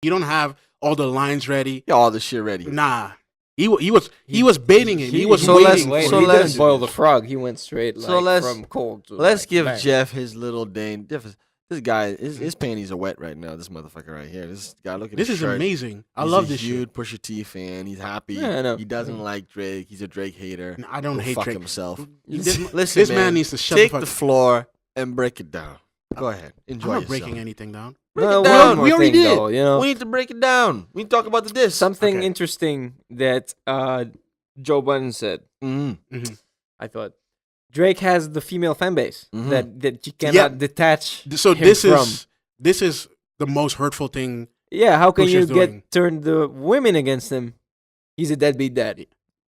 You don't have all the lines ready. Yeah, all the shit ready. Nah. He was baiting him. He was so waiting. so he let's- didn't boil the frog. He went straight So from cold to Let's like, give bang. Jeff his little Dane. This guy, his panties are wet right now. This motherfucker right here. This guy, look at This his is shirt. amazing. I He's love a this huge shit. Pusha T fan. He's happy. Yeah, I know. He doesn't like Drake. He's a Drake hater. I don't Go hate fuck Drake. himself. This, Listen, this man needs to shut take the the fuck. floor and break it down. Go ahead. I'm Enjoy not yourself. breaking anything down. Break No, it down. one We more already thing, did. though, you know, We need to break it down. We need to talk about the diss. something Okay. interesting that Joe Budden said. Mm-hmm. I thought Drake has the female fan base Mhm. that you cannot detach. So him this is the most hurtful thing. Yeah, how can Pusha's you doing. turn the women against him? He's a deadbeat dad.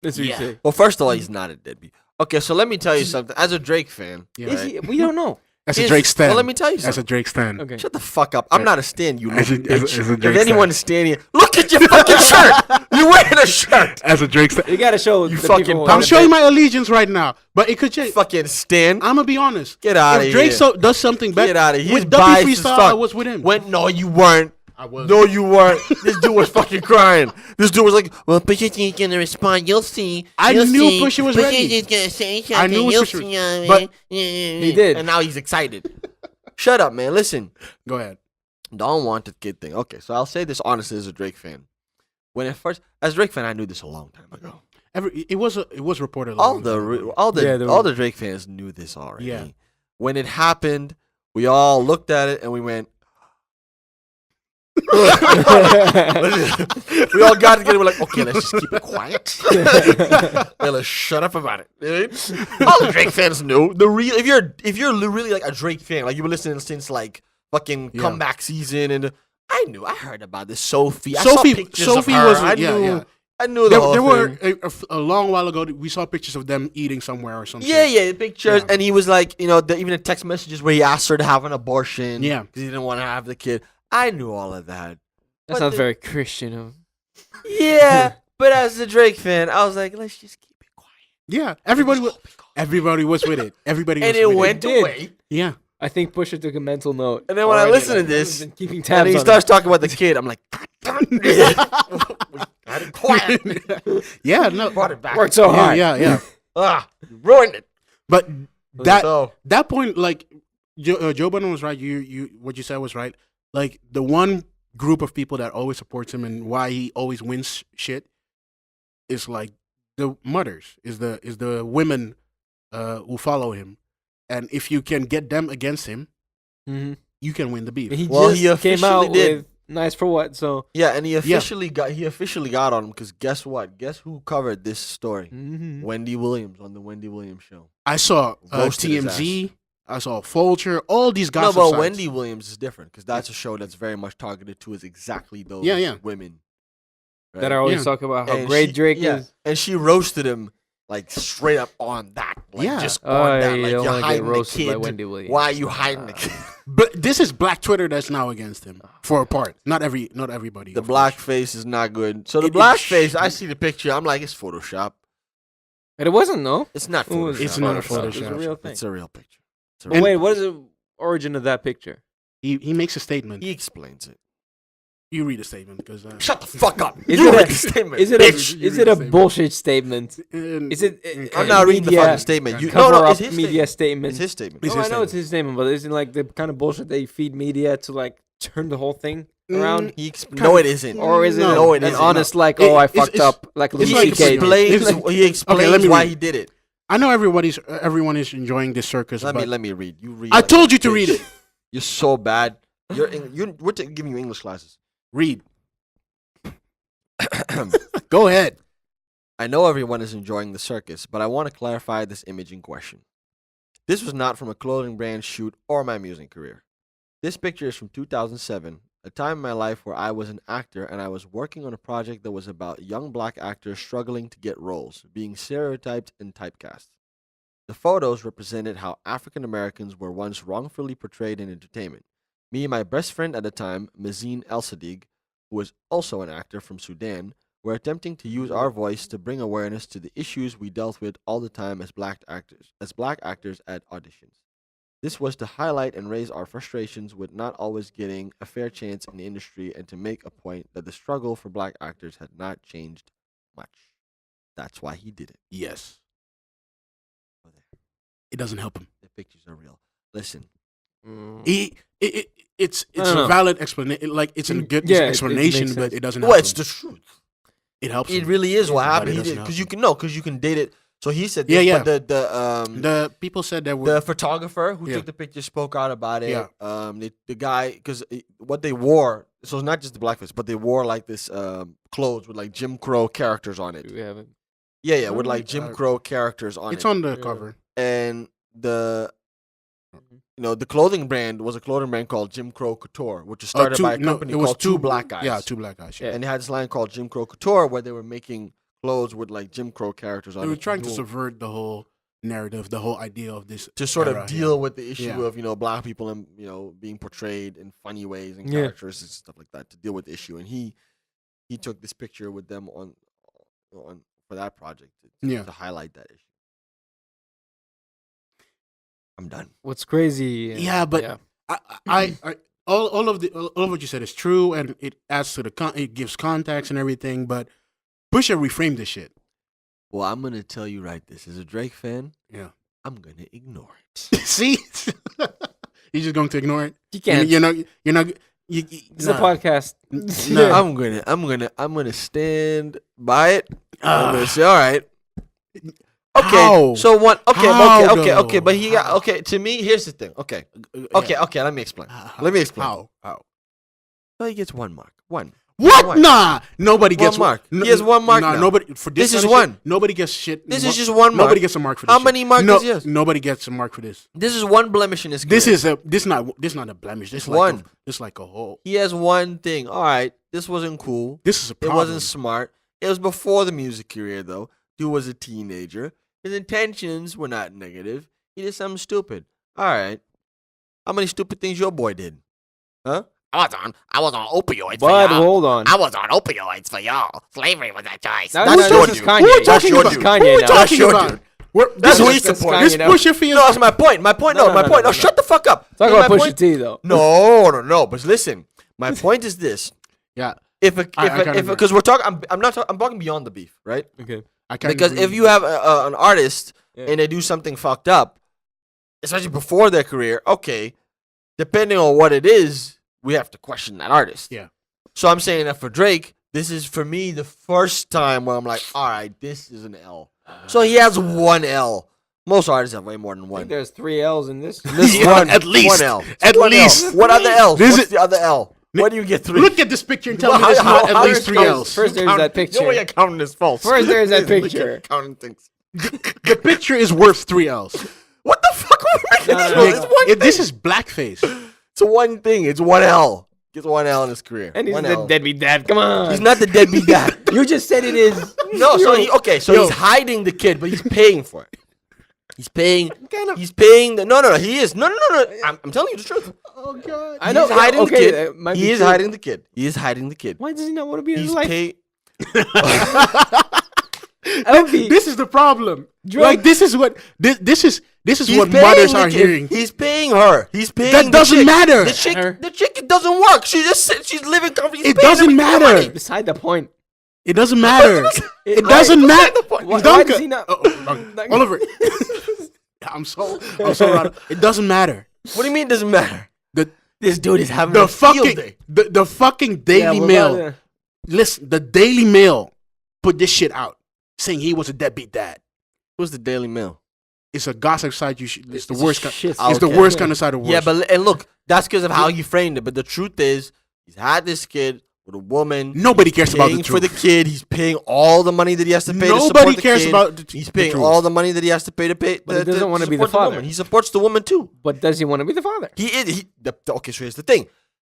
That's what Yeah. you say. Well, first of all, he's not a deadbeat. Okay, so let me tell you something. As a Drake fan, Yeah. Is right? he? We don't know. That's a Drake stan. Well, let me tell you That's a something. Drake stan. Okay. Shut the fuck up. I'm not a stan, you As a- little as a- bitch. as a If Drake anyone's stan. standing here, look at your fucking shirt. You're wearing a shirt. As a Drake stan. You gotta show You the fucking people. punk I'm showing my allegiance right now, but it could change. Fucking stan. I'm gonna be honest. Get outta If Drake here. does something better, Get out of here. with He's W biased as Freestyle, fuck. I was with him. No, you weren't. I was. No, you weren't. This dude was fucking crying. This dude was like, "Well, Pusha T's gonna respond. You'll see. I You'll knew see. Pusha was ready. T's gonna say something. I knew You'll Pusha was- see, but he did. and now he's excited. Shut up, man. Listen, Go ahead. don't want the kid thing. Okay, so I'll say this honestly as a Drake fan. When it first, as a Drake fan, I knew this a long time ago. It was reported. a All long the time re- ago. all the Yeah, there all were- the Drake fans knew this already. Yeah. When it happened, we all looked at it and we went. We all got together. We're like, okay, let's just keep it quiet. And let's shut up about it. Right? All the Drake fans knew the real. If you're really like a Drake fan, like you've been listening since like fucking Yeah. comeback season, and I heard about this Sophie. I Sophie- saw pictures Sophie of her. was- I yeah, knew. yeah. I knew the There, whole there were thing. a long while ago. We saw pictures of them eating somewhere or something. Yeah, yeah, the pictures, Yeah. and he was like, even the text messages where he asked her to have an abortion. Yeah. because he didn't want to have the kid. I knew all of that. That's But not the- very Christian of him. Yeah, but as a Drake fan, I was like, let's just keep it quiet. Yeah. Everybody was with it. Everybody And was it with went It did. away. Yeah. I think Pusha took a mental note. And then when I already, listen to like, this, he's been keeping And tabs he on starts talking about the kid. I'm like, God damn it. Got it quiet. Yeah. No. Brought it back. him. Worked so Yeah. hard. Yeah. You ruined it. But that So, that point, like Joe Budden was right. You what you said was right. Like the one group of people that always supports him and why he always wins shit is like the mothers, is the women who follow him, and if you can get them against him, Mhm. you can win the beef. He Well, just he came officially out did. with Nice for What. So yeah, and he officially got on him because guess what? Guess who covered this story? mhm. Wendy Williams on the Wendy Williams show. I saw Roasted his TMZ. I saw Fulcher. All these No, gossip but sites. Wendy Williams is different because that's a show that's very much targeted to exactly those Yeah. women. Right? that I always Yeah. talk about how And great she- Drake yeah. is. And she roasted him like straight up on that. Like, Yeah. just Oh, on that. you Like don't you're want to get hiding the roasted by kid. Wendy Williams. Why are you hiding the kid? But this is Black Twitter that's now against him for a part. Not everybody. The of black course. face is not good. So the It- black it- face, I see the picture. I'm like, it's Photoshop. But it wasn't, no? It's not It was- Photoshop. It's not a It was a Photoshop. real thing. It's a real picture. It's a But real- wait, what is the origin of that picture? He makes a statement. He explains it. You read the statement because Shut the fuck up. Is You it a- read the statement. Is it bitch. You is read it the a statement. bullshit statement? Is it? I'm not reading the media fucking statement. You, cover no, up it's his media statement. statement? It's his statement. It's No, I his know it's his statement, but isn't like the kind of bullshit they feed media to like turn the whole thing around? No, it isn't. Or is it No, it an isn't. honest like, It- oh, I it's- fucked it's- up, like it's He Louis like- C.K. explains. It's- He explains let me why read. he did it. I know everyone is enjoying this circus. Let but me read. You read. I like told a you to bitch. read it. You're so bad. We're giving you English classes. Read. Go ahead. I know everyone is enjoying the circus, but I want to clarify this image in question. This was not from a clothing brand shoot or my music career. This picture is from 2007, a time in my life where I was an actor and I was working on a project that was about young black actors struggling to get roles, being stereotyped and typecast. The photos represented how African Americans were once wrongfully portrayed in entertainment. Me and my best friend at the time, Mazine El Sadiq, who was also an actor from Sudan, were attempting to use our voice to bring awareness to the issues we dealt with all the time as black actors at auditions. This was to highlight and raise our frustrations with not always getting a fair chance in the industry and to make a point that the struggle for black actors had not changed much. That's why he did it. Yes. Oh, there. It doesn't help him. The pictures are real. Listen. It's I a don't know. valid explanation. Like it's a good Yeah, it explanation, makes but sense. it doesn't. Well, help it's him. the truth. It helps. It him. really is what But happened. it He doesn't did help because him. you can date it. So he said, this, Yeah, yeah. But The people said that the photographer who Yeah. took the picture spoke out about it. Yeah. The guy, because what they wore, so it's not just the blackface, but they wore like this clothes with like Jim Crow characters on it. We haven't. Yeah, with Really? like Jim Crow characters on it's it. on the Yeah. cover. And the clothing brand was a clothing brand called Jim Crow Couture, which was started by a company it was called Two Black Guys. Yeah, two black guys. Yeah. And they had this line called Jim Crow Couture where they were making clothes with like Jim Crow characters on They it. were trying to do- subvert the whole narrative, the whole idea of this to sort era, of deal with the issue Yeah. of black people and being portrayed in funny ways and Yeah. characters and stuff like that to deal with the issue. And he took this picture with them on for that project Yeah. to highlight that issue. I'm done. What's crazy? Yeah, but I all of what you said is true, and it adds to it gives context and everything. But Pusha reframed this shit. Well, I'm gonna tell you right this. As a Drake fan, Yeah. I'm gonna ignore it. See, you're just going to ignore it. you can't. You're not. It's a podcast. No. I'm gonna stand by it. I'm gonna Ah. say, all right. Okay. How? So one. Okay. How, Okay. though? But he got How? okay. To me, here's the thing. Okay. Okay. Let me explain. Let me explain. How? So he gets 1 mark. One. What? One. Nah. Nobody One gets mark. He has 1 mark Nah, now. nobody for This is kind of shit, one. Nobody gets shit. This is just 1 mark. Nobody gets a mark for this. How shit. many marks No, is this? nobody gets a mark for this. This is one blemish in his career. This not a blemish. This is One. like this like a whole. He has one thing. All right. This wasn't cool. This is a It problem. wasn't smart. It was before the music career, though. Dude was a teenager. His intentions were not negative. He did something stupid. All right. How many stupid things your boy did? Huh? I was on opioids for But y'all. hold on. I was on opioids for y'all. Slavery was a choice. Now, That's no, your this is dude. Kanye. Who are we now. talking your about? dude. Kanye Who are we now. talking your about? dude. This who is he supports. Kanye This now. Pusha T. No, that's my point. My point. No, No, my no, point. no, No, shut the fuck up. Talk No, about my Pusha point- T though. No. But listen, my point is this: Yeah, if I kinda agree. because we're talking, I'm not. I'm talking beyond the beef, right? Okay. I can't Because agree. if you have an artist Yeah. and they do something fucked up, especially before their career, okay, depending on what it is, we have to question that artist. Yeah. So I'm saying that for Drake, this is for me the first time where I'm like, all right, this is an L. So he has 1 L. Most artists have way more than I think one. there's 3 L's in this. This is Yeah, one, at least. 1 L. At One L. least. What other L? This What's is- the other L? Where do you get 3? Look at this picture and tell me Well, there's how- not at how least is 3 those- L's. First, there's that picture. Your way of counting is false. First, there's that Look at picture. Counting things. The picture is worth 3 L's. What the fuck are we making No, this no, for? no. It's one This thing. is blackface. It's one thing. It's 1 L. Gets 1 L in his career. And he's 1 the L. deadbeat dad. Come on. He's not the deadbeat dad. You just said it is. No, so he's hiding the kid, but he's paying for it. He's paying. He's paying the. No. He is. No. I'm telling you the truth. Oh God. I know. He's hiding okay, the kid. that might He be is true. hiding the kid. He is hiding the kid. Why does he not want to be in his He's life? paying. This is the problem. Drake- Like this is what this is He's what paying mothers the are kid. hearing. He's paying her. He's paying. That the doesn't chick. matter. The chick. Her. The chick. It doesn't work. She just said she's living comfortably. It doesn't matter. Beside the point. It doesn't matter. It Why- doesn't matter. Why, He's why done does co- he not? Oliver. I'm so proud. It doesn't matter. What do you mean it doesn't matter? This dude is having The a field fucking day. the fucking Daily we're Mail. about Listen, the Daily Mail put this shit out saying he was a deadbeat dad. What's the Daily Mail? It's a gossip site. It's the It's a worst. shit It's the Okay. worst kind of side of worst. Yeah, but and look, that's because of how he framed it. But the truth is, he's had this kid with a woman. Nobody cares about the Paying for the truth. kid. He's paying all the money that he has to pay. to Nobody support the cares kid. about the He's paying truth. all the money that he has to pay to pay. But he doesn't wanna be the support father. woman. He supports the woman too. But does he want to be the father? He is. Okay, so here's the thing.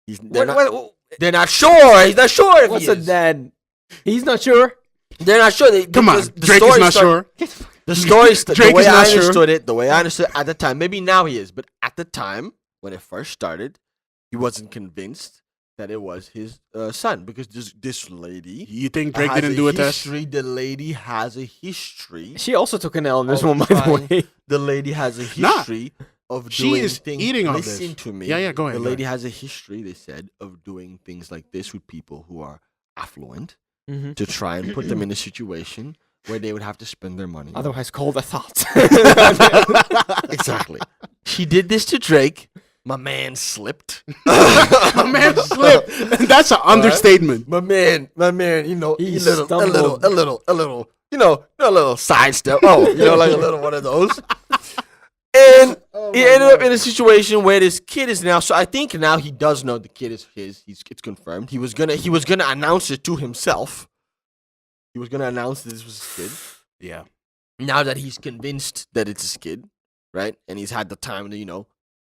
They're not sure. He's not sure if What's he a is. dad? He's not sure. They're not sure. Come on, because the Drake is story not start- sure. The story, the Drake way is I not sure. understood it, the way I understood at the time, maybe now he is, but at the time when it first started, he wasn't convinced that it was his son because this lady. You think Drake has didn't do a test? history. The lady has a history. She also took an L in this Oh, one, by the fine. way. The lady has a Nah. history of She doing is things. eating off Listen this. to me. Yeah, go ahead. The go lady ahead. has a history, they said, of doing things like this with people who are affluent Mhm. to try and put them in a situation where they would have to spend their money. Otherwise, called a thought. Exactly. She did this to Drake. My man slipped. My man slipped. That's an understatement. My man, you know, He a little, stumbled. you know, a little sidestep. Oh, you know, like a little one of those. And he ended up in a situation where this kid is now. So I think now he does know the kid is his. It's confirmed. He was gonna announce it to himself. He was gonna announce that this was his kid. Yeah. Now that he's convinced that it's his kid, right? And he's had the time to, you know,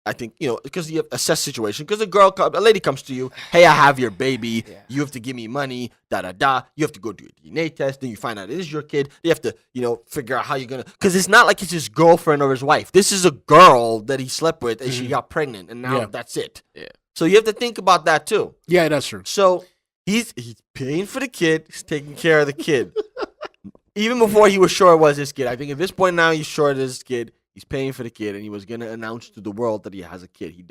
I think, you know, because you have assess situation. Because a lady comes to you, hey, I have your baby. Yeah. You have to give me money. Da da da. You have to go do a DNA test. Then you find out it is your kid. You have to, you know, figure out how you're gonna. Because it's not like it's his girlfriend or his wife. This is a girl that he slept with, and she got pregnant, and now Yeah. that's it. Yeah. So you have to think about that too. Yeah, that's true. So he's paying for the kid. He's taking care of the kid. Even before he was sure it was his kid. I think at this point now he's sure it is his kid. He's paying for the kid, and he was gonna announce to the world that he has a kid. He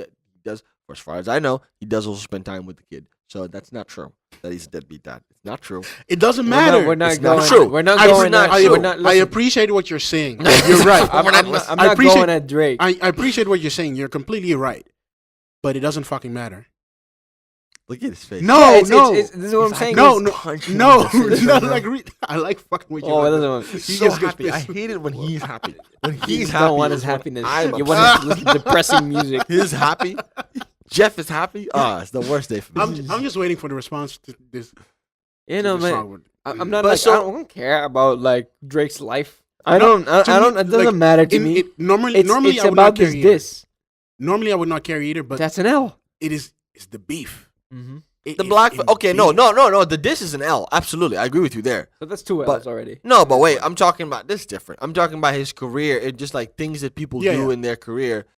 does, as far as I know, he does also spend time with the kid. So that's not true. That he's a deadbeat dad. It's not true. It doesn't matter. We're not It's not going. true. We're not I, going. not at- true. we're not- I listen, appreciate what you're saying. You're right. I'm We're not not, listening. I'm I not appreciate- going at Drake. I appreciate what you're saying. You're completely right. But it doesn't fucking matter. Look at his face. No, Yeah, no. this is what I'm saying. no, is- no, punching no, him in the face no. right now. Like, I like fucking with you. Oh, like it that. doesn't. He's He so just gets happy. I pissed. hate it when he's happy. When You he's just happy, don't want his is when happiness. I'm You upset. want to listen to depressing music. He's happy. Jeff is happy. It's the worst day for me. I'm just waiting for the response to this. You know, to this man. song. I'm not But like so- I don't care about like Drake's life. I No, don't. I to me, don't. It doesn't like, matter to me. Normally, It's I would not about care this. either. Normally, I would not care either. But That's an L. it's the beef. Mm-hmm. The black. Okay, no. The diss is an L. Absolutely, I agree with you there. So that's two But- L's already. No, but wait, I'm talking about this different. I'm talking about his career. It just like things that people Yeah, do yeah. in their career